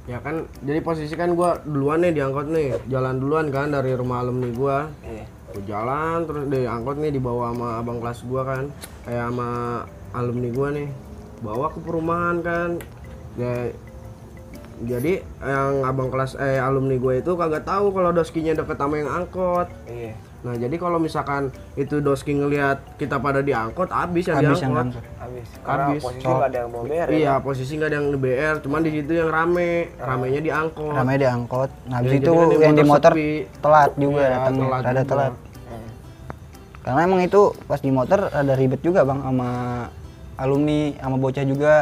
Ya kan, jadi posisi kan gua duluan nih diangkut nih, jalan duluan kan dari rumah alumni gua. Iya. Gua jalan terus diangkut nih dibawa sama abang kelas gua kan, kayak sama alumni gua nih, bawa ke perumahan kan. Ya, jadi yang abang kelas alumni gue itu kagak tahu kalau doskinya deket sama yang angkot. Iya. Nah jadi kalau misalkan itu doski ngelihat kita pada diangkut, habis yang Habis yang diangkut. Habis. Karena Habis. posisi nggak ada yang mau BR Iya, ya. posisi nggak ada yang BR, cuman di situ yang ramenya diangkut. Ramai diangkot. Nah, habis Ya, itu jadi kan yang di motor sepi. telat juga Iya, datangnya, rada juga. telat. Karena emang itu pas di motor ada ribet juga bang sama alumni, sama bocah juga.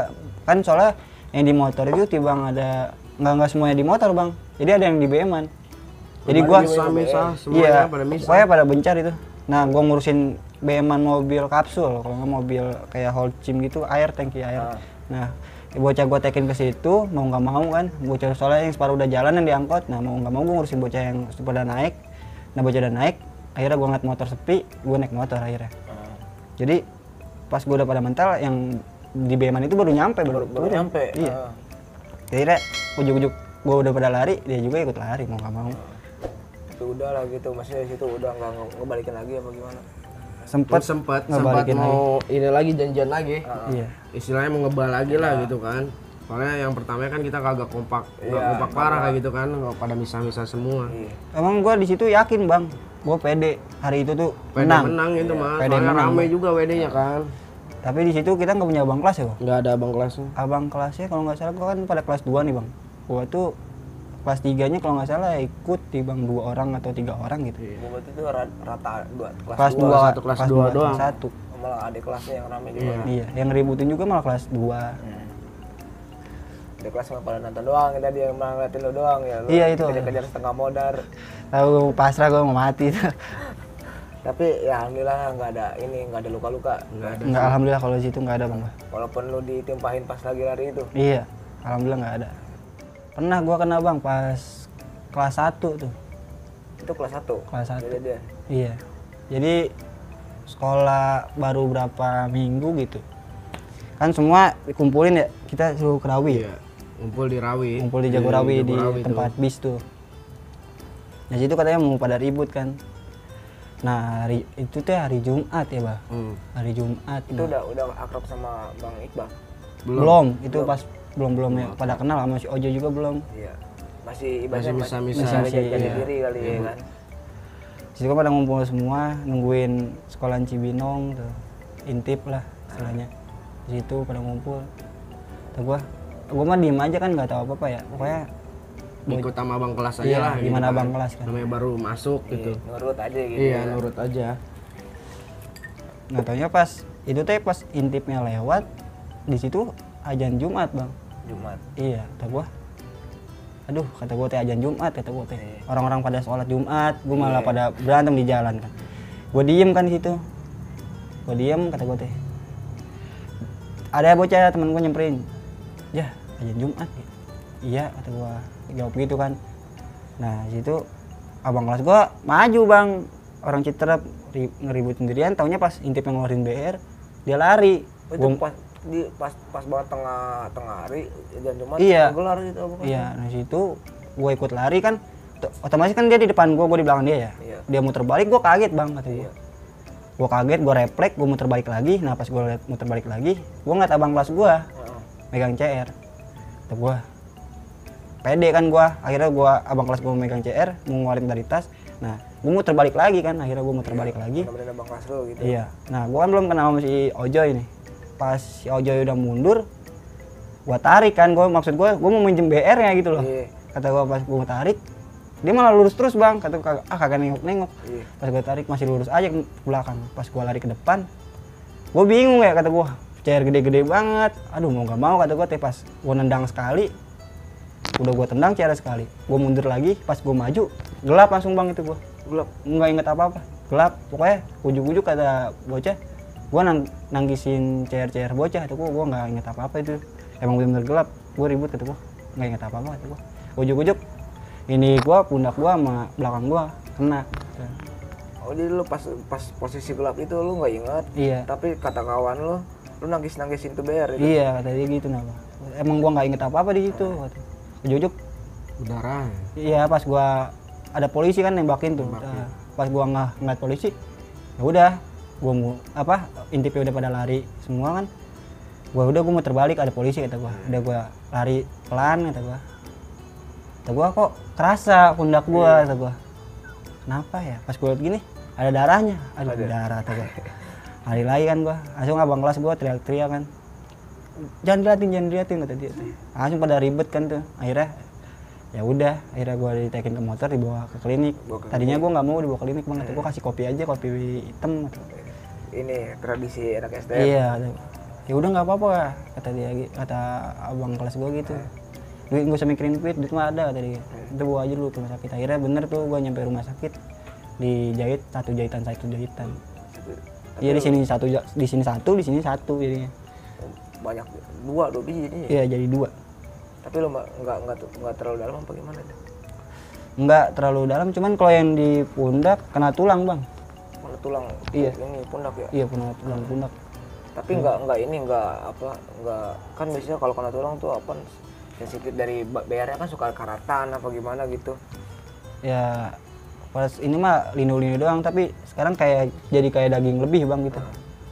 Kan soalnya yang di motor itu tibang ada nggak semuanya di motor bang. Jadi ada yang di BM-an. Jadi gua misah iya, semuanya pada misah. pokoknya pada bencar itu. Nah, gua ngurusin BM-an mobil kapsul, kalau nggak mobil kayak Holcim gitu, tangki air. Nah, bocah gua tekin ke situ, mau nggak mau kan, bocah soalnya yang separuh udah jalan yang diangkot. Nah, mau nggak mau gua ngurusin bocah yang pada naik. Nah, bocah udah naik, akhirnya gua ngeliat motor sepi, gua naik motor akhirnya. Jadi pas gua udah pada mental, yang di BM-an itu baru nyampe, Baru nyampe. Iya. Akhirnya ujuk-ujuk gua udah pada lari, dia juga ikut lari mau nggak mau. Itu udah lah gitu, maksudnya situ udah nggak ngebalikin lagi apa gimana? sempat ngebalikin mau ini lagi janjian lagi. Iya. Istilahnya mau ngebal lagi lah gitu kan. Soalnya yang pertama kan kita kagak kompak, nggak kompak parah kayak gitu kan, nggak pada misah-misah semua. Iya. Emang gua di situ yakin bang, gua pede hari itu tuh WD menang itu mah, Pede soalnya menang, rame Bang. juga WD-nya kan. Tapi di situ kita nggak punya abang kelas ya bang. Nggak ada abang kelasnya. Abang kelasnya kalau nggak salah gua kan pada kelas 2 nih bang. Gua tuh kelas 3-nya kalau nggak salah ikut di bang 2 orang atau 3 orang gitu. Gua berarti itu rata Kelas 2 satu kelas dua doang. Satu. malah adik kelasnya yang rame juga. Iya, yang ributin juga malah kelas 2. Adik kelas mah pada nonton doang, kita dia yang ngeliatin lo doang ya. Lu Iya, itu. kejar-kejar setengah modar. Tahu pasrah gua mau mati tuh. Tapi ya alhamdulillah nggak ada luka-luka. Nggak, alhamdulillah kalau di situ nggak ada bang. Walaupun lu ditimpahin pas lagi lari itu. Iya, alhamdulillah nggak ada. Pernah gua kena bang pas kelas 1 tuh. Itu kelas 1. Kelas 1. Dia. Iya. Jadi sekolah baru berapa minggu gitu. Kan semua dikumpulin ya, kita suruh ke Rawi. Iya. Ngumpul di Rawi. Ngumpul di Jagorawi di Jagorawi tempat bis tuh. Nah, situ katanya mau pada ribut kan. Nah, itu tuh hari Jumat ya, Bah. Hari Jumat. Itu udah akrab sama Bang Iqbal. Belum, itu pas belum ya pada kenal sama si Ojo juga belum. Iya. Masih ibaratnya misah-misah. masih jaga Iya. diri kali ya kan. Situ kan pada ngumpul semua, nungguin sekolahan Cibinong tuh. Intip lah istilahnya. Di situ pada ngumpul. Tuh gua mah diem aja kan nggak tahu apa-apa ya. Pokoknya Ikut sama abang kelas aja iya, lah. gimana gitu abang kelas kan. Namanya baru masuk gitu. Nurut aja gitu. Iya, ya. nurut aja. Nah, taunya pas itu teh pas intipnya lewat di situ ajan Jumat, Bang. Jumat. Iya, kata gua. Aduh, kata gua teh ajan Jumat, kata gua teh. Orang-orang pada sholat Jumat, gua malah pada berantem di jalan kan. Gua diem kan di situ. Gua diem, kata gua teh. Ada bocah temen gua nyamperin. Ya, ajan Jumat. Iya, kata gua. Jawab gitu kan. Nah, di situ abang kelas gua maju, Bang. Orang Citerep ngeributin dirian, taunya pas intip yang ngeluarin BR, dia lari. Oh, itu pas banget tengah hari jam Jumat Iya. gelar gitu apa kan? Iya, nah situ gue ikut lari kan, otomatis kan dia di depan gue di belakang dia ya. Iya. Dia muter balik, gue kaget bang kata gue. Iya. Gue kaget, gue refleks, gue muter balik lagi. Nah pas gue liat muter balik lagi, gue ngeliat abang kelas gue megang CR. Kata gue, pede kan gue. Akhirnya gue abang kelas gue megang CR, mau ngeluarin dari tas. Nah gue muter balik lagi kan, akhirnya gue muter balik lagi. Bener-bener abang kelas lu gitu. Iya. Nah, gua kan belum kenal sama si Ojoy nih. Pas si Ojoy udah mundur, gua tarik kan, gua mau minjem BR-nya gitu loh. Iya. Kata gua pas gua tarik, dia malah lurus terus, Bang. Kata kagak nengok-nengok. Iya. Pas gua tarik masih lurus aja ke belakang. Pas gua lari ke depan, gua bingung ya kata gua. CR gede-gede banget. Aduh, mau nggak mau kata gua teh pas gua nendang sekali. Udah gua tendang CR sekali. Gua mundur lagi, pas gua maju, gelap langsung Bang itu gua. Gelap, nggak inget apa-apa. Gelap, pokoknya ujuk-ujuk kata bocah, gua nanggisin CR bocah, kata gua nggak inget apa-apa itu. Emang bener-bener gelap, gua ribut kata gua, nggak inget apa-apa kata gua. Ujuk-ujuk, ini gua pundak gua sama belakang gua kena. Oh jadi lu pas posisi gelap itu lu nggak inget. Iya. Tapi kata kawan lu nanggisin tuh BR itu. Iya kata dia gitu napa. Emang gua nggak inget apa-apa di situ. Kata. ujuk-ujuk Berdarah. iya pas gua ada polisi kan nembakin tuh. Nembakin. Nah, pas gua ngeliat polisi ya udah gua mau intipnya udah pada lari semua kan. Gua mau terbalik ada polisi kata gua. Udah gua lari pelan kata gua kok kerasa pundak gua kata gua. Kenapa ya? Pas gua liat gini ada darahnya. Aduh darah kata gua. Lari lagi kan gua. Langsung abang kelas gua teriak-teriak kan. Jangan diliatin kata dia. Langsung pada ribet kan tuh. Akhirnya ya udah gua ditekin ke motor dibawa ke klinik. Tadinya gua nggak mau dibawa ke klinik bang, kata gua kasih kopi aja, kopi hitam. Ini tradisi anak STM. Iya, ya udah nggak apa-apa kata dia, kata abang kelas gua gitu. Duit nggak usah mikirin duit mah ada kata dia. Itu bawa aja dulu ke rumah sakit. Akhirnya bener tuh gua nyampe rumah sakit dijahit satu jahitan. Iya di sini satu, di sini satu jadinya. Banyak dua biji jadinya. Iya jadi 2. Tapi lo nggak terlalu dalam apa gimana tuh? Nggak terlalu dalam, cuman kalau yang di pundak kena tulang bang. Kena tulang. Iya. Ini pundak ya. Iya kena tulang pundak. Tapi nggak kan biasanya kalau kena tulang tuh apa sensitif dari BR-nya kan suka karatan apa gimana gitu. Ya pas ini mah linu-linu doang, tapi sekarang jadi kayak daging lebih bang gitu.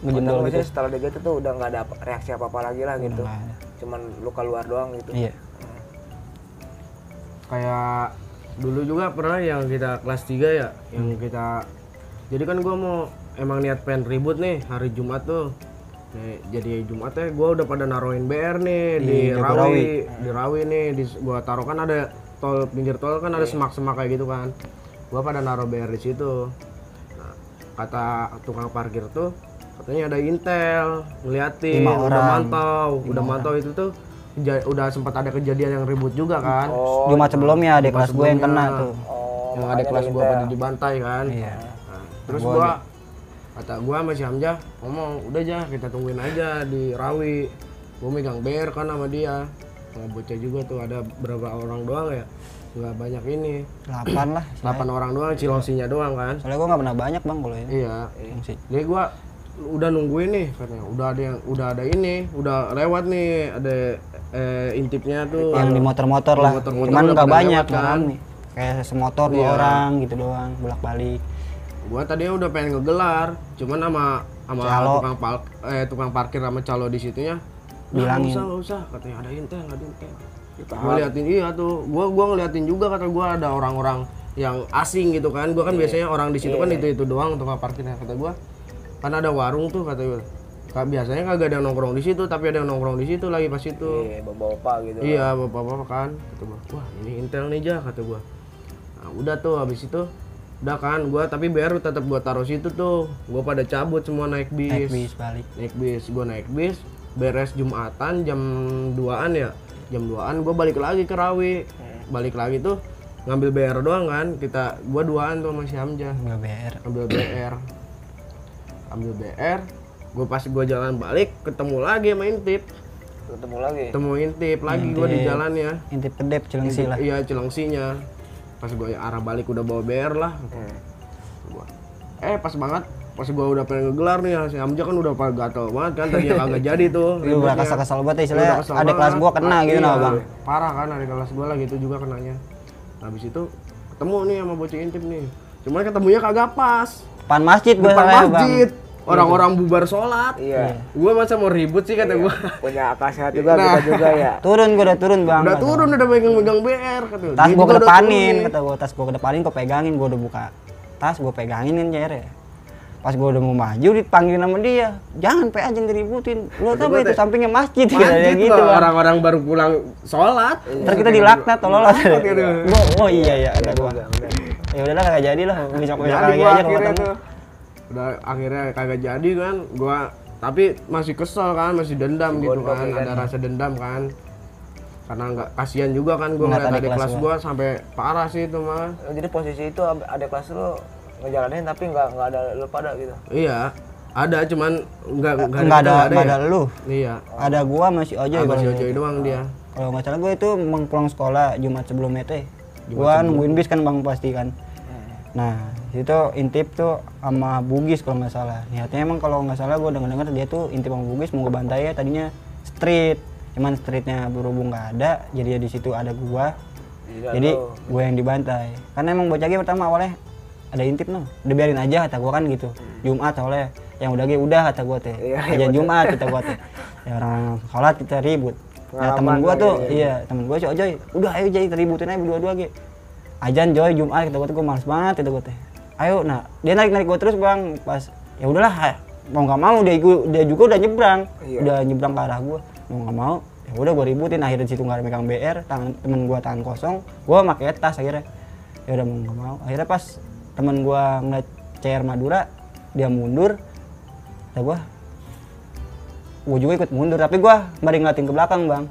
Ngejendol gitu. Biasanya setelah digigit tuh udah nggak ada reaksi apa-apa lagi lah gitu. Udah nggak ada. Cuman luka luar doang gitu. Iya. Kayak dulu juga pernah yang kita kelas 3 ya, yang kita jadi kan gua mau emang niat pengen ribut nih hari Jumat tuh. Nih, jadi Jumatnya gua udah pada naruhin BR nih di Rawi nih, gua taruh kan ada tol, pinggir tol kan ada semak-semak kayak gitu kan. Gua pada naruh BR di situ. Nah, kata tukang parkir tuh katanya ada intel ngeliatin, udah mantau itu tuh udah sempat ada kejadian yang ribut juga kan. Jumat sebelumnya adik kelas gue yang kena tuh. Yang adik kelas gua pada dibantai kan. Iya. Nah, terus kata gua sama si Hamzah ngomong udah aja kita tungguin aja di Rawi. Gua megang BR kan sama dia. Nah, bocah juga tuh ada berapa orang doang ya, nggak banyak ini. 8 lah. 8 orang doang, cilosinya doang kan. Soalnya gue nggak pernah banyak bang kalau ini. Iya. Jadi gua udah nungguin nih katanya, udah ada ini, udah lewat nih, ada intipnya tuh. Yang di motor-motor lah. Motor-motor Cuman udah nggak pada banyak lewat kan. nih. Kayak semotor 2 orang gitu doang, bolak-balik. Gua tadinya udah pengen ngegelar, cuman sama Calo. tukang parkir sama calo di situnya Bilangin. nggak usah katanya ada intel. Gua liatin iya tuh, gua ngeliatin juga kata gua ada orang-orang yang asing gitu kan. Gua kan biasanya orang di situ kan itu doang tukang parkirnya, kata gua. Kan ada warung tuh kata gua. Biasanya kagak ada yang nongkrong di situ, tapi ada yang nongkrong di situ lagi pas itu. Iya, bapak-bapak gitu. Iya, bapak-bapak kan. Kata gua, wah ini intel nih jah kata gua. Nah, udah tuh habis itu udah kan gua, tapi BR tetap gua taruh situ tuh. Gua pada cabut semua naik bis. Balik. Gua naik bis, beres Jumatan jam 2-an ya. Jam 2-an gua balik lagi ke Rawi. Balik lagi tuh ngambil BR doang kan. Gua 2-an tuh sama si Hamzah. Ambil BR. Pas gua jalan balik ketemu lagi sama Intip. Ketemu Intip lagi gua di jalannya. Intip kedep Cilengsi lah. Iya, Cilengsinya. Pas gue arah balik udah bawa BR lah. Pas banget pas gua udah pengen ngegelar nih, si Hamzah kan udah pada gatel banget kan, tadinya kagak jadi tuh. Lu udah kesal banget istilahnya, ada kelas gua kena gitu nah bang. Parah kan, ada kelas gua lah gitu juga kenanya. Habis itu ketemu nih sama bocah Intip nih. Cuman ketemunya kagak pas. Depan masjid gua Depan bang. masjid. Orang-orang bubar sholat. Iya. Gua masa mau ribut sih kata gua. Punya akal sehat juga kita juga ya. Udah turun bang. Udah turun udah megang BR kata. Tas gua kedepanin kata gua, tas gua kedepanin, gua pegangin, gua udah buka tas, gua pegangin kan ya. Pas gua udah mau maju dipanggil sama dia, jangan jangan diributin. Lu tau apa itu sampingnya masjid kayak gitu. Orang-orang baru pulang sholat. Ntar kita dilaknat tolol. Oh iya ada gua. Ya udahlah kagak jadi lah, besok-besok lagi aja kalau ketemu. Udah akhirnya kagak jadi kan, gua tapi masih kesel kan, masih dendam gitu kan, ada rasa dendam kan. Karena nggak kasihan juga kan gua ngeliat adik kelas gua sampai parah sih itu mah. Jadi posisi itu adik kelas lu ngejalanin tapi nggak ada lu pada gitu. Iya, ada cuman nggak ada lu. Iya. Ada gua masih Ojoy. Masih Ojoy doang dia. Kalau nggak salah gua itu pulang sekolah Jumat sebelumnya teh. Gua nungguin bis kan bang pasti kan. Nah itu Intip tuh sama Bugis kalau nggak salah. Niatnya emang kalau nggak salah gue denger dia tuh Intip sama Bugis mau ngebantai ya tadinya street. Cuman streetnya berhubung nggak ada, jadi di situ ada gua. Iya, Jadi lo. gue yang dibantai. Karena emang bocah ge pertama awalnya ada intip no. Udah biarin aja kata gua kan gitu. Jumat soalnya yang udah ge udah kata gua teh. Iya, Ajan Jumat kata gua teh. Ya orang sholat kita ribut. Ya temen Pengalaman gua lagi, tuh, ya. iya temen gua si Ojoy. Udah ayo jadi ributin aja berdua-dua ge. Ajan Joy Jumat kata gua tuh gua males banget kata gua teh. Ayo nah, dia narik gua terus Bang. Pas ya udahlah mau nggak mau dia juga udah nyebrang. Iya. Udah nyebrang ke arah gua. Mau nggak mau ya udah gua ributin, akhirnya di situ nggak ada megang BR, temen gua tangan kosong, gua pakai tas akhirnya. Ya udah mau nggak mau, akhirnya pas temen gua ngeliat CR Madura dia mundur, kata gua juga ikut mundur, tapi gua mari ngeliatin ke belakang Bang.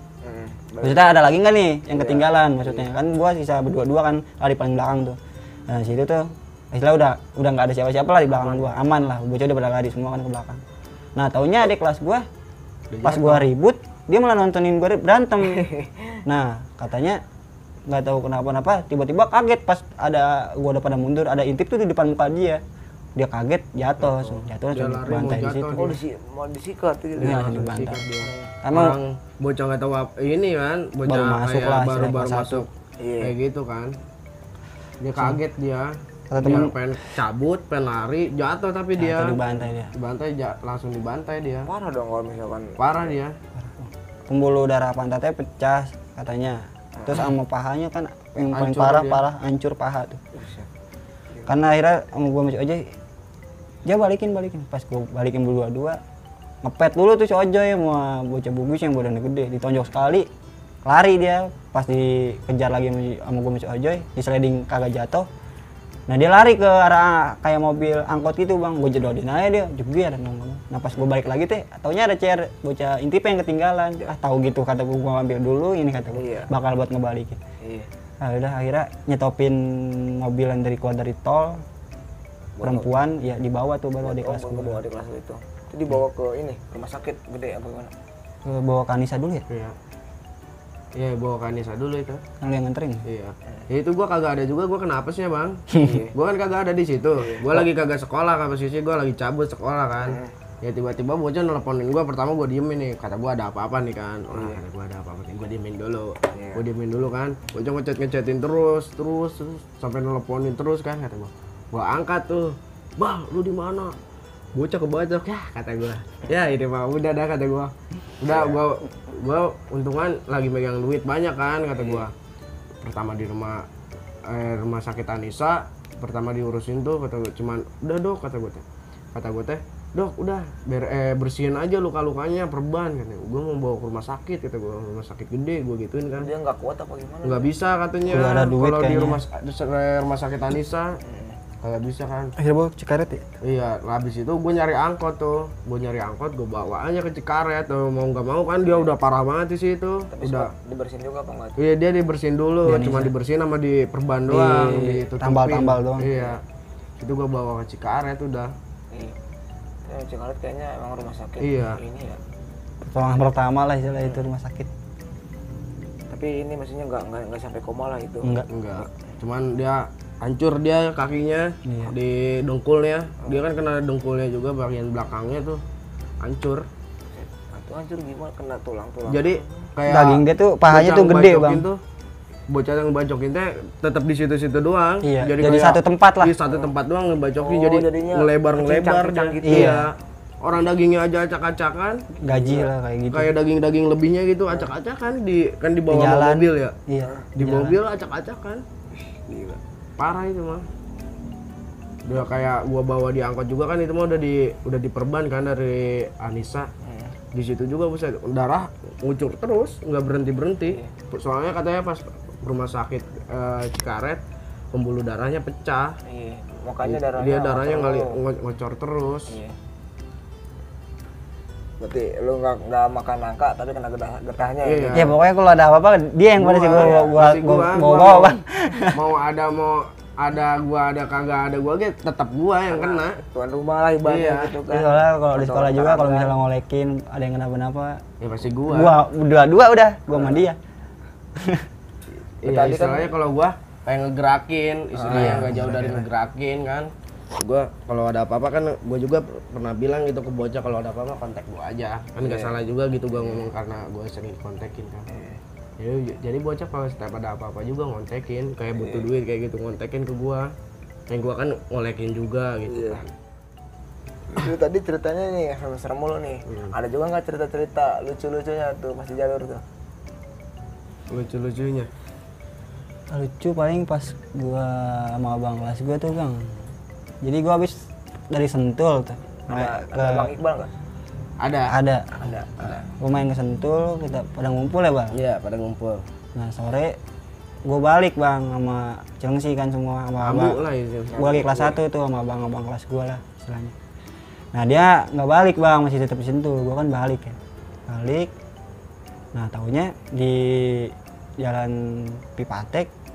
Maksudnya ada lagi nggak nih yang ketinggalan, maksudnya kan gua sisa berdua kan lari paling belakang tuh. Nah situ tuh istilah udah nggak ada siapa-siapa lah di belakang gua, aman lah, bocah udah pada lari semua kan ke belakang. Nah taunya adik kelas gua pas gua ribut dia malah nontonin gua berantem. Nah katanya nggak tahu kenapa tiba-tiba kaget pas gua udah pada mundur, ada intip tuh di depan muka dia kaget jatuh langsung Dia lari, bantai mau di situ. jatuh. Mau disikat gitu. Iya, langsung Sikat dibantai. dia. Emang Orang bocah nggak tahu apa ini kan, bocah Baru masuk kayak lah, baru istilahnya kelas masuk Iya. kayak gitu kan. Dia kaget dia. Kata Dia temen- pengen cabut, pengen lari, jatuh tapi dia jatuh dibantai dia. dibantai langsung dibantai dia. Parah dong kalau misalkan. Parah dia. Pembuluh darah pantatnya pecah katanya. Terus sama pahanya kan yang paling Hancur parah dia. hancur paha tuh. Karena akhirnya sama gua masih aja dia balikin pas gua balikin berdua ngepet dulu tuh si Ojoy sama bocah bugis yang badannya gede, ditonjok sekali lari dia, pas dikejar lagi sama gua masih Ojoy, di sliding kagak jatuh. Nah dia lari ke arah kayak mobil angkot gitu Bang, gua jedodin aja dia jebiar ngomong. Nah pas gua balik lagi teh taunya ada CR bocah intip yang ketinggalan. Tahu gitu kata gua ambil dulu ini kata gua, Iya. bakal buat ngebalikin. Iya. Nah udah akhirnya nyetopin mobil yang keluar dari tol, perempuan ya dibawa tuh baru adik kelas Gua gua. bawa adik kelas itu. Itu dibawa ke ini, rumah sakit gede apa gimana? Bawa ke Anissa dulu ya? Iya. Iya, bawa ke Anissa dulu itu. Yang lu yang nganterin? Iya. Ya itu gua kagak ada juga, gua kenapa sih ya, Bang? Gua kan kagak ada di situ. Gua lagi kagak sekolah, kan posisi gua lagi cabut sekolah kan. Ya tiba-tiba bocah nelponin gua, pertama gua diemin nih. Kata gua ada apa-apa nih kan. Wah, kata gua ada apa-apa nih. Gua diemin dulu. Gua diemin dulu kan. Bocah ngechatin terus sampai nelponin terus kan kata gua. Gua angkat tuh. "Bang, lu di mana?" Bocah kebajak ya kata gua. Ya ini mah udah dah kata gua. Udah gua untungan lagi megang duit banyak kan kata gua. Pertama di rumah sakit Anissa, pertama diurusin tuh kata gua, cuman udah Dok kata gua teh Dok udah bersihin aja luka-lukanya perban katanya. Gua mau bawa ke rumah sakit kata gua, rumah sakit gede gua gituin kan. Dia nggak kuat apa gimana? Nggak bisa katanya Udah ada duit kalau di kayaknya. rumah sakit Anissa kagak bisa kan. Akhirnya bawa Cikaret ya? Iya, habis itu gue nyari angkot tuh. Gue nyari angkot, gue bawa aja ke Cikaret tuh. Mau nggak mau kan dia udah parah banget di situ. Tapi Udah. dibersihin juga apa enggak? Iya, dia dibersihin dulu, cuma dibersihin sama di perban doang, ditutupin. tambal-tambal doang. Iya. Itu gue bawa ke Cikaret udah. Iya. Yang Cikaret kayaknya emang rumah sakit. Iya. Ini ya. Pertolongan pertama lah istilah itu rumah sakit. Tapi ini maksudnya nggak sampai koma lah itu. Enggak. Cuman dia hancur dia kakinya Iya. di dengkulnya. Dia kan kena dengkulnya juga bagian belakangnya tuh hancur. Itu hancur gimana kena tulang-tulang. Jadi kayak Daging dia tuh pahanya bocah tuh gede ngebacokin Bang. tuh, bocah yang ngebacokin teh tetap di situ-situ doang. Iya, jadi kayak satu tempat lah. Di satu tempat doang ngebacokin, Oh, jadi jadinya ngelebar-ngelebar kecincang-kecincang dia. gitu. Iya. Orang dagingnya aja acak-acakan, Gaji lah kayak gitu. kayak daging-daging lebihnya gitu acak-acakan di bawah Di jalan. mobil ya. Iya. Di mobil acak-acakan. Gila. Parah itu mah. Udah kayak gua bawa di angkot juga kan, itu mah udah diperban kan dari Anissa. Di situ juga buset darah ngucur terus, nggak berhenti. Soalnya katanya pas rumah sakit Cikaret pembuluh darahnya pecah. Iya. Makanya darahnya. Dia darahnya ngocor. ngocor terus. Iya. Berarti lu nggak makan nangka tapi kena getahnya Iya. Ya pokoknya kalau ada apa-apa dia yang pada sih gua bawa Bang. Gua ada kagak ada gua gitu tetap gua yang kena. Tuan rumah lah ibaratnya Iya. gitu Jadi kan. soalnya kalau di sekolah juga kalau Kan. misalnya ngolekin ada yang kenapa-napa, Ya pasti gua. gua dua udah, gua sama dia. Iya, Tadi kan- istilahnya kalau gua kayak ngegerakin, istilahnya nggak jauh dari ngegerakin kan. Gua kalau ada apa-apa kan gua juga pernah bilang gitu ke bocah, kalau ada apa-apa kontak gua aja kan, nggak salah juga gitu gua ngomong karena gua sering kontekin kan. Jadi bocah kalau setiap ada apa-apa juga ngontekin, kayak butuh duit kayak gitu ngontekin ke gua, yang gua kan ngolekin juga gitu kan. Itu tadi ceritanya nih serem-serem mulu nih. Ada juga nggak cerita-cerita lucu-lucunya tuh pas di jalur tuh? Lucu-lucunya Lucu paling pas gua sama abang kelas gua tuh bang. Jadi gua habis dari Sentul tuh. Ada Bang Iqbal nggak? ada. Gua main ke Sentul, kita pada ngumpul ya bang. Iya, pada ngumpul. Nah sore gua balik bang sama Cilengsi kan semua sama abang. Ambu lah itu. Gua lagi kelas 1 tuh sama abang kelas gua lah istilahnya. Nah dia nggak balik bang, masih tetap di Sentul. Gua kan balik ya. Balik. Nah taunya di Jalan Pipatek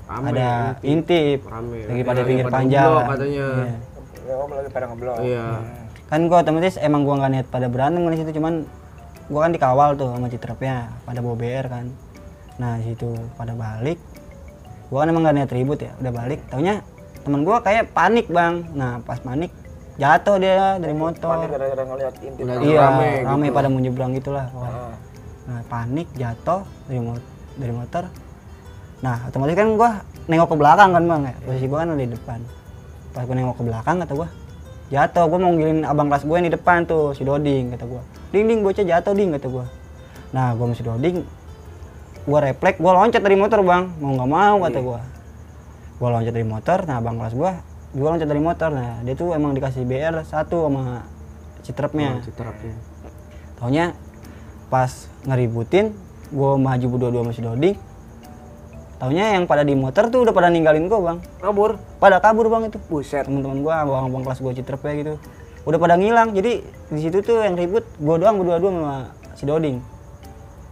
Rame, ada intip rame. lagi pada Lagi pinggir pada panjang ngeblok katanya. Iya. Ya, om lagi pada ngeblok. Iya. Kan gua otomatis emang gua nggak niat pada berantem kan di situ, cuman gua kan dikawal tuh sama Citrepnya pada bawa BR kan. Nah di situ pada balik, gua kan emang nggak niat ribut ya, udah balik taunya temen gua kayak panik bang. Nah pas panik jatuh dia dari motor. Panik gara-gara ngeliat intip. Udah Iya gitu. rame pada mau nyebrang gitulah pokoknya. Nah panik jatuh dari motor. Nah otomatis kan gua nengok ke belakang kan bang ya, posisi gua kan di depan. Pas gua nengok ke belakang kata gua jatuh, gua mau ngilin abang kelas gua yang di depan tuh si Doding kata gua. Ding bocah jatuh ding kata gua. Nah gua masih Doding, gua refleks, gua loncat dari motor bang, mau nggak mau kata gua. Gua loncat dari motor, nah abang kelas gua juga loncat dari motor. Nah dia tuh emang dikasih BR 1 sama Citrepnya. Citrepnya. Taunya pas ngeributin, gua maju berdua-dua sama si Doding. Taunya yang pada di motor tuh udah pada ninggalin gua bang. Kabur. Pada kabur bang itu. Buset. Teman-teman gua, abang kelas gua Citrepnya gitu. Udah pada ngilang. Jadi di situ tuh yang ribut gua doang berdua-dua sama si Doding.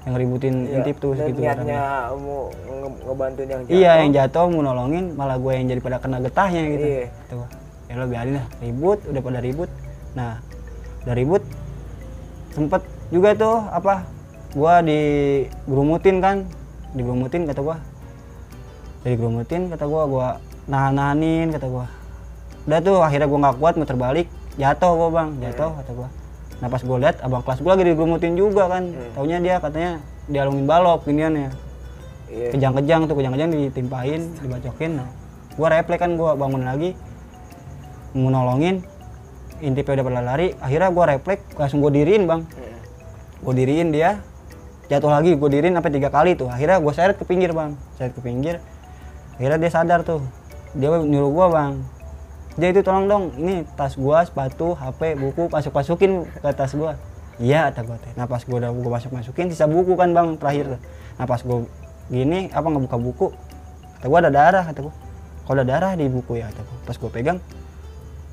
Yang ributin intip tuh Dan segitu. niatnya mau ngebantuin yang jatuh. Iya, yang jatuh mau nolongin, malah gua yang jadi pada kena getahnya gitu. Iya. Tuh. Ya lo biarin lah, ribut, udah pada ribut. Nah, udah ribut sempet juga tuh apa? Gua digerumutin kan. Digerumutin kata gua. Kata gua nahan-nahanin kata gua. Udah tuh akhirnya gua nggak kuat muter balik, jatuh gua bang, jatuh kata gua. Nah pas gua lihat abang kelas gua lagi digerumutin juga kan. Taunya dia katanya dialungin balok giniannya. Iya. Kejang-kejang ditimpain, dibacokin. Nah, gua refleks kan, gua bangun lagi mau nolongin, intipnya udah pada lari. Akhirnya gua refleks, langsung gua diriin bang. Gua diriin dia, jatuh lagi, gua diriin sampai 3 kali tuh. Akhirnya gua seret ke pinggir bang, akhirnya dia sadar tuh, dia nyuruh gua bang, dia itu tolong dong, ini tas gua, sepatu, HP, buku, masukin ke tas gua. Iya kata gua teh. Nah pas gua udah gua masukin sisa buku kan bang terakhir tuh. Nah pas gua gini apa ngebuka buku, kata gua ada darah kata gua. Kalau ada darah di buku ya kata gua. Pas gua pegang,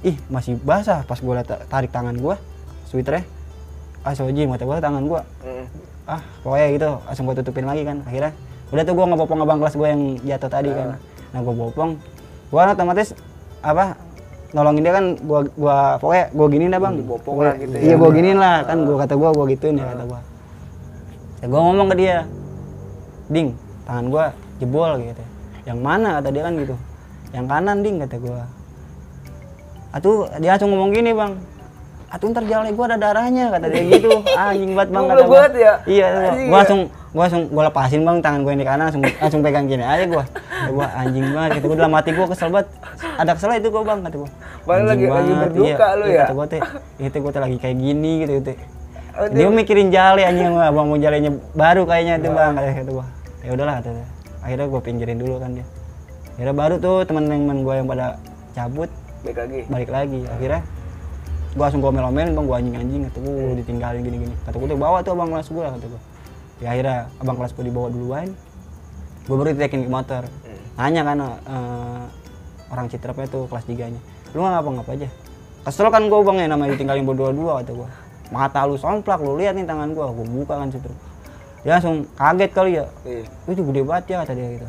ih masih basah. Pas gua tarik tangan gua, sweaternya, asojim kata gua tangan gua. Pokoknya gitu, langsung gua tutupin lagi kan. Akhirnya udah tuh gua ngebopong abang kelas gua yang jatuh tadi kan. Nah gua bopong, gua otomatis apa nolongin dia kan, gua pokoknya gua giniin dah bang. Dibopong lah gitu ya. Iya gua giniin lah kan, gua kata gua gituin ya kata gua. Ya gua ngomong ke dia, Ding, tangan gua jebol gitu. Yang mana kata dia kan gitu. Yang kanan ding kata gua. Atuh dia langsung ngomong gini bang, atuh ntar jalan gua ada darahnya kata dia gitu. Anjing banget bang kata gua. Ya? Iya, gua langsung lepasin bang tangan gua yang di kanan, langsung pegang gini aja gua. Gua anjing banget gitu. Gua dalam hati gua kesel banget. Ada kesel itu gua bang kata gua. Bang lagi berduka lu ya. Kata gua teh, itu gua teh lagi kayak gini gitu teh. Dia mikirin jale anjing, abang mau jalenya baru kayaknya itu bang kata gua. Ya udahlah kata dia. Akhirnya gua pinggirin dulu kan dia. Akhirnya baru tuh teman-teman gua yang pada cabut balik lagi. Akhirnya gua langsung gua omel-omelin bang, gua anjing kata gua ditinggalin gini-gini. Kata gua tuh bawa tuh abang kelas gua kata gua. Ya akhirnya abang kelas gua dibawa duluan. Gua baru ditekin ke motor. Nanya kan orang Citrepnya tuh kelas 3-nya. Lu ngapa-ngapa aja? Kesel kan gua bang ya, namanya ditinggalin berdua-dua kata gua. Mata lu somplak, lu lihat nih tangan gua buka kan Citrep. Dia langsung kaget kali ya. Itu gede banget ya kata dia gitu.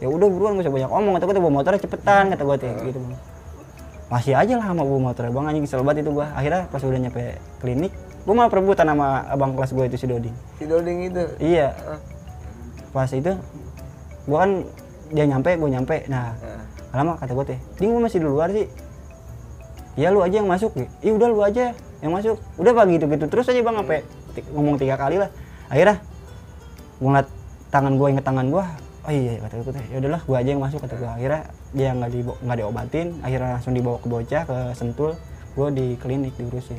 Ya udah buruan gak usah banyak omong kata gua, bawa motornya cepetan kata gua teh gitu bang. Masih aja lah sama bawa motornya bang, anjing kesel banget itu gua. Akhirnya pas udah nyampe klinik, gua malah perebutan sama abang kelas gua itu si Doding. Si Doding itu? Iya. Pas itu gua kan dia nyampe, gua nyampe. Nah, lama kata gue teh, ding gue masih di luar sih. Ya lu aja yang masuk. Iya udah lu aja yang masuk. Udah pak gitu terus aja bang, sampai ngomong 3 kali lah. Akhirnya gue ngeliat tangan gue, inget tangan gue. Oh iya kata gue teh, ya udahlah gue aja yang masuk kata gue. Akhirnya dia nggak diobatin, akhirnya langsung dibawa ke Bocah, ke Sentul. Gue di klinik diurusin.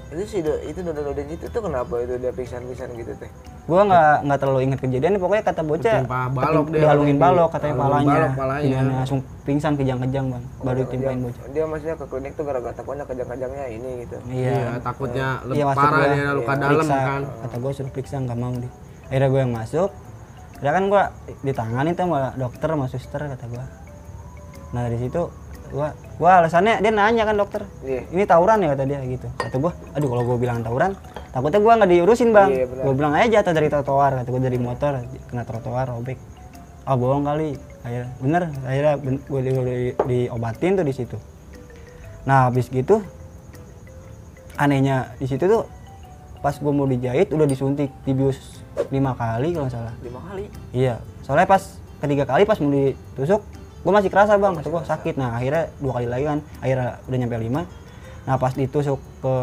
Itu sih itu dodeng itu tuh kenapa itu dia pingsan gitu teh? Gue nggak terlalu ingat kejadian, pokoknya kata Bocah Ketimpa balok dia, dihalungin balok katanya halungin balok palanya. palanya. Gimana, langsung pingsan kejang-kejang bang, baru ditimpain Bocah. Dia maksudnya ke klinik tuh gara-gara takutnya kejang-kejangnya ini gitu. Iya, takutnya lebih Iya, maksud parah gua, dia luka dalam periksa. kan. Kata gue suruh periksa, nggak mau deh. Akhirnya gue yang masuk. Ya kan gue ditangani tuh sama dokter sama suster kata gue. Nah dari situ gue alasannya dia nanya kan dokter, ini tawuran ya kata dia gitu. Kata gue, aduh kalau gue bilang tawuran, takutnya gue nggak diurusin bang. Iya, Gue bilang aja jatuh dari trotoar, kata gue dari motor kena trotoar robek. Ah bohong kali. Akhirnya gue diobatin tuh di situ. Nah habis gitu anehnya di situ tuh pas gue mau dijahit udah disuntik dibius 5 kali kalau nggak salah. 5 kali? Iya, soalnya pas ketiga kali pas mau ditusuk gue masih kerasa bang, kata gue sakit. Nah akhirnya 2 kali lagi kan, akhirnya udah nyampe 5. Nah pas ditusuk ke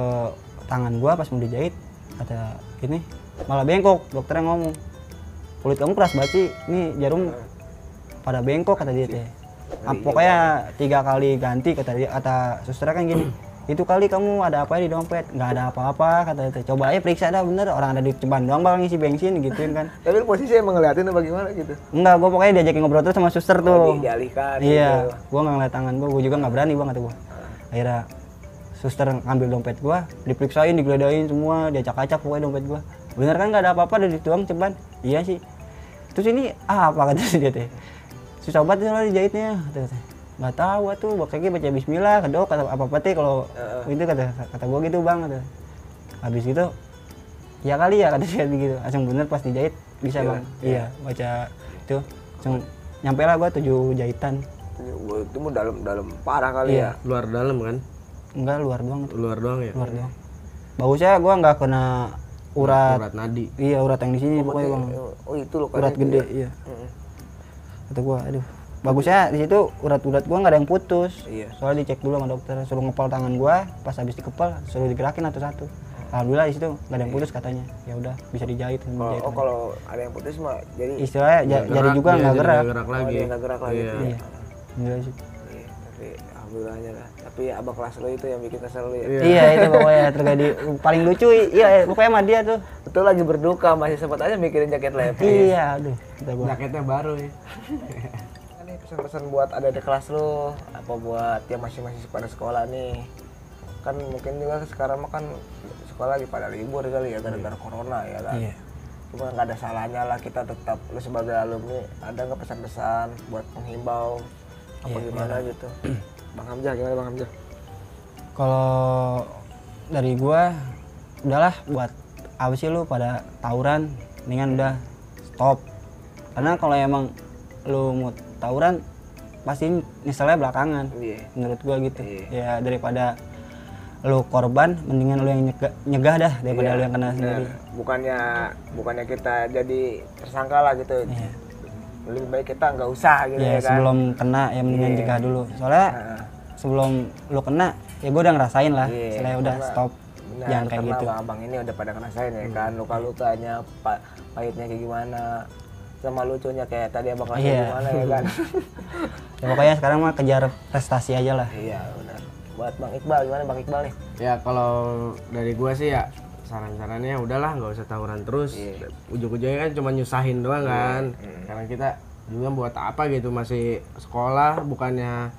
tangan gue pas mau dijahit, kata ini malah bengkok, dokternya ngomong kulit kamu keras banget sih, ini jarum pada bengkok kata dia teh. Pokoknya 3 kali ganti kata dia, kata susternya kan gini, itu kali kamu ada apa di dompet? Nggak ada apa-apa kata dia. Coba aja periksa dah bener, orang ada di ceban doang bang ngisi bensin gituin kan. Tapi posisi emang ngeliatin apa gimana gitu? Enggak, gue pokoknya diajakin ngobrol terus sama suster tuh. Dialihkan Iya, gitu. gue nggak ngeliat tangan gue juga nggak berani bang kata gue. Akhirnya suster ngambil dompet gue, diperiksain, digeledain semua, diacak-acak pokoknya dompet gue. Bener kan nggak ada apa-apa, ada dituang ceban. Iya sih. Terus ini apa kata dia teh? Susah banget lah dijahitnya. Nggak tahu tuh, kayaknya baca Bismillah, kedok kata apa-apa teh kalau itu kata gue gitu bang kata. Habis gitu, ya kali ya kata dia gitu. Langsung bener pas dijahit bisa bang. Iya, baca itu. Langsung nyampe lah gue 7 jahitan. Itu mau dalam parah kali ya. Luar dalam kan? Enggak, luar doang itu. Luar doang ya? Luar doang. Bagusnya gue nggak kena urat. Urat nadi. Iya, urat yang di sini pokoknya bang. Oh itu loh Urat gede, iya. Kata gue, aduh. Bagusnya di situ urat-urat gue nggak ada yang putus. Iya. Soalnya dicek dulu sama dokter, suruh ngepal tangan gue, pas habis dikepal suruh digerakin satu-satu. Alhamdulillah di situ nggak ada yang putus katanya. Ya udah bisa dijahit. Oh kalau ada yang putus mah jadi istilahnya jadi juga dia nggak jadi gerak. nggak gerak lagi. nggak gerak lagi. Iya. Iya. Enggak sih. Iya, tapi alhamdulillahnya lah. Tapi abang kelas lo itu yang bikin kesel lo ya. Iya itu pokoknya terjadi paling lucu. Iya pokoknya sama dia tuh. Betul lagi berduka masih sempat aja mikirin jaket lepis. Iya, aduh. Kata gua. Jaketnya baru ya. Nih pesan-pesan buat adik-adik kelas lo, apa buat yang masih pada sekolah nih? Kan mungkin juga sekarang mah kan sekolah lagi pada libur kali ya gara-gara corona ya kan. Iya. Cuma nggak ada salahnya lah kita tetap lo sebagai alumni ada nggak pesan-pesan buat menghimbau apa gimana gitu. Bang Hamzah gimana Bang Hamzah? Kalau dari gua udahlah buat apa sih lu pada tawuran, mendingan udah stop. Karena kalau emang lu mau tawuran pasti nyeselnya belakangan. Iya. Menurut gua gitu. Iya. Ya daripada lu korban, mendingan lu yang nyegah dah daripada Iya, lu yang kena sendiri. Bukannya kita jadi tersangka lah gitu. Iya. Lebih baik kita nggak usah gitu Ya ya kan. sebelum kena ya mendingan Iya. cegah dulu. Soalnya sebelum lu kena ya gua udah ngerasain lah. Iya, Setelah udah karena- stop. Benar, Jangan kayak karena gitu. abang ini udah pada ngerasain ya kan, luka-lukanya, pahitnya kayak gimana, sama lucunya kayak tadi abang kasih Iya. gimana ya kan. Ya pokoknya sekarang mah kejar prestasi aja lah. Iya benar. Buat Bang Iqbal gimana Bang Iqbal nih? Ya kalau dari gua sih ya saran-sarannya udahlah nggak usah tawuran terus. Iya. Ujung-ujungnya kan cuma nyusahin doang kan. Karena kita juga buat apa gitu masih sekolah bukannya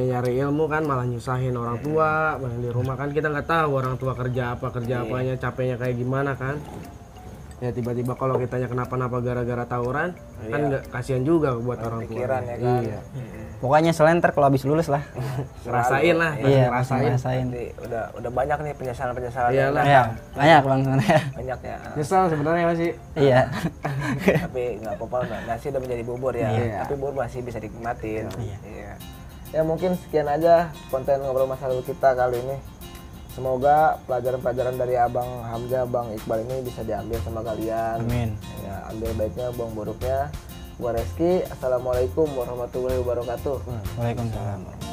nyari ilmu kan malah nyusahin orang tua. Yang di rumah kan kita nggak tahu orang tua kerja apanya capeknya kayak gimana kan. Ya tiba-tiba kalau kitanya kenapa-napa gara-gara tawuran kan nggak kasihan juga buat orang tua. Pikiran ya kan. Iya. Pokoknya selenter kalau habis lulus lah. Ngerasain lah, Iya, ngerasain. ngerasain. Jadi udah banyak nih penyesalan-penyesalan Iyalah. yang Ya, datang. banyak bang sebenarnya. Banyak ya. Nyesal sebenarnya masih. Iya. Tapi nggak apa-apa, nasi udah menjadi bubur ya. Iya. Tapi bubur masih bisa dinikmatin. Iya. Iya. Ya mungkin sekian aja konten ngobrol masa lalu kita kali ini. Semoga pelajaran-pelajaran dari Abang Hamzah, Bang Iqbal ini bisa diambil sama kalian. Amin. Ya, ambil baiknya, buang buruknya. Gua Reski, assalamualaikum warahmatullahi wabarakatuh. Waalaikumsalam.